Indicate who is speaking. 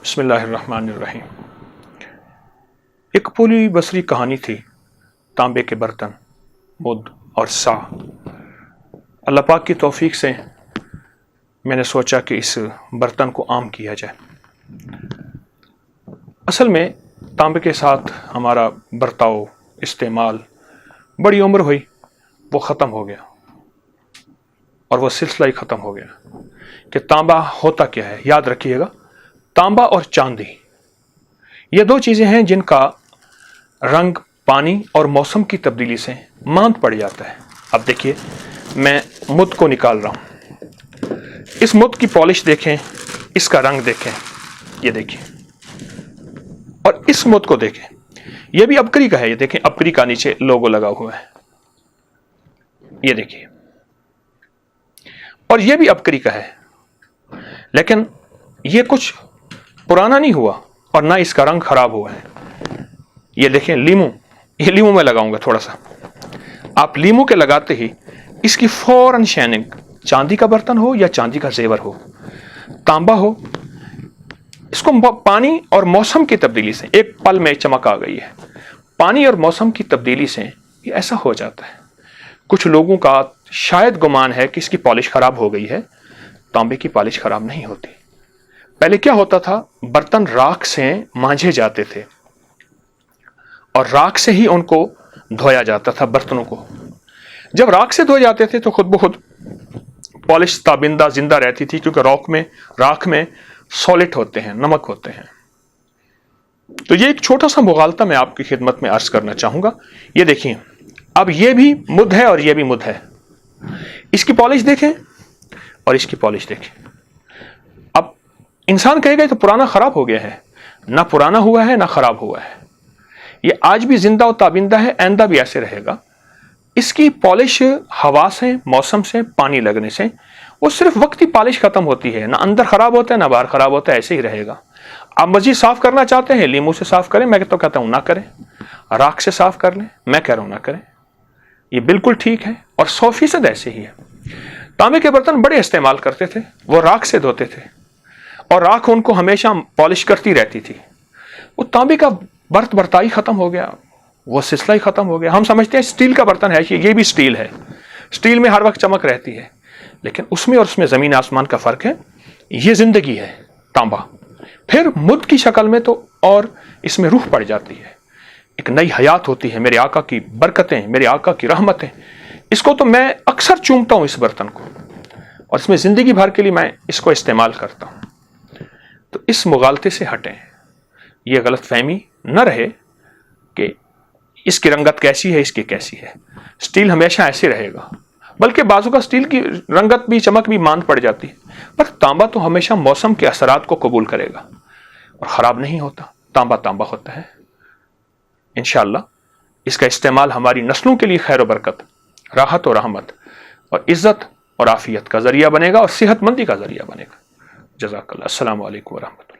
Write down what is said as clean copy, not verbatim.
Speaker 1: بسم اللہ الرحمن الرحیم۔ ایک پوری بصری کہانی تھی تانبے کے برتن، مد اور سا۔ اللہ پاک کی توفیق سے میں نے سوچا کہ اس برتن کو عام کیا جائے۔ اصل میں تانبے کے ساتھ ہمارا برتاؤ، استعمال بڑی عمر ہوئی، وہ ختم ہو گیا، اور وہ سلسلہ ہی ختم ہو گیا کہ تانبا ہوتا کیا ہے۔ یاد رکھیے گا، تانبا اور چاندی یہ دو چیزیں ہیں جن کا رنگ پانی اور موسم کی تبدیلی سے ماند پڑ جاتا ہے۔ اب دیکھیے، میں مد کو نکال رہا ہوں۔ اس مد کی پالش دیکھیں، اس کا رنگ دیکھیں، یہ دیکھیں، اور اس مد کو دیکھیں، یہ بھی ابکری کا ہے۔ یہ دیکھیں، ابکری کا نیچے لوگو لگا ہوا ہے، یہ دیکھیے، اور یہ بھی ابکری کا ہے، لیکن یہ کچھ پرانا نہیں ہوا اور نہ اس کا رنگ خراب ہوا ہے۔ یہ دیکھیں لیمو، یہ لیمو میں لگاؤں گا تھوڑا سا۔ آپ لیمو کے لگاتے ہی اس کی فوراً شائننگ، چاندی کا برتن ہو یا چاندی کا زیور ہو، تانبا ہو، اس کو پانی اور موسم کی تبدیلی سے ایک پل میں چمک آ گئی ہے۔ پانی اور موسم کی تبدیلی سے یہ ایسا ہو جاتا ہے۔ کچھ لوگوں کا شاید گمان ہے کہ اس کی پالش خراب ہو گئی ہے۔ تانبے کی پالش خراب نہیں ہوتی۔ پہلے کیا ہوتا تھا، برتن راکھ سے مانجھے جاتے تھے اور راکھ سے ہی ان کو دھویا جاتا تھا۔ برتنوں کو جب راکھ سے دھوئے جاتے تھے تو خود بخود پالش تابندہ زندہ رہتی تھی، کیونکہ راکھ میں سالٹ ہوتے ہیں، نمک ہوتے ہیں۔ تو یہ ایک چھوٹا سا مغالطہ میں آپ کی خدمت میں عرض کرنا چاہوں گا۔ یہ دیکھیں، اب یہ بھی مد ہے اور یہ بھی مد ہے۔ اس کی پالش دیکھیں اور اس کی پالش دیکھیں۔ اب انسان کہے گا تو پرانا خراب ہو گیا ہے۔ نہ پرانا ہوا ہے نہ خراب ہوا ہے، یہ آج بھی زندہ و تابندہ ہے، آئندہ بھی ایسے رہے گا۔ اس کی پالش ہوا سے، موسم سے، پانی لگنے سے وہ صرف وقتی پالش ختم ہوتی ہے، نہ اندر خراب ہوتا ہے نہ باہر خراب ہوتا ہے، ایسے ہی رہے گا۔ آپ مزید صاف کرنا چاہتے ہیں، لیمو سے صاف کریں، میں تو کہتا ہوں نہ کریں۔ راکھ سے صاف کر لیں، میں کہہ رہا ہوں نہ کریں، یہ بالکل ٹھیک ہے، اور 100% ایسے ہی ہے۔ تانبے کے برتن بڑے استعمال کرتے تھے، وہ راکھ سے دھوتے تھے اور راکھ ان کو ہمیشہ پالش کرتی رہتی تھی۔ وہ تانبے کا برتائی ختم ہو گیا، وہ سلسلہ ہی ختم ہو گیا۔ ہم سمجھتے ہیں اسٹیل کا برتن ہے، یہ بھی اسٹیل ہے، اسٹیل میں ہر وقت چمک رہتی ہے، لیکن اس میں اور اس میں زمین آسمان کا فرق ہے۔ یہ زندگی ہے تانبا۔ پھر مد کی شکل میں تو اور اس میں روح پڑ جاتی ہے، ایک نئی حیات ہوتی ہے۔ میرے آقا کی برکتیں، میرے آقا کی رحمتیں، اس کو تو میں اکثر چومتا ہوں، اس برتن کو، اور اس میں زندگی بھر کے لیے میں اس کو استعمال کرتا ہوں۔ تو اس مغالطے سے ہٹیں، یہ غلط فہمی نہ رہے کہ اس کی رنگت کیسی ہے، اس کی کیسی ہے۔ اسٹیل ہمیشہ ایسے رہے گا، بلکہ بعضوں کا اسٹیل کی رنگت بھی، چمک بھی ماند پڑ جاتی ہے، پر تانبا تو ہمیشہ موسم کے اثرات کو قبول کرے گا اور خراب نہیں ہوتا۔ تانبا تانبا ہوتا ہے۔ انشاءاللہ اس کا استعمال ہماری نسلوں کے لیے خیر و برکت، راحت و رحمت اور عزت اور عافیت کا ذریعہ بنے گا، اور صحت مندی کا ذریعہ بنے گا۔ جزاک اللہ۔ السلام علیکم ورحمۃ اللہ۔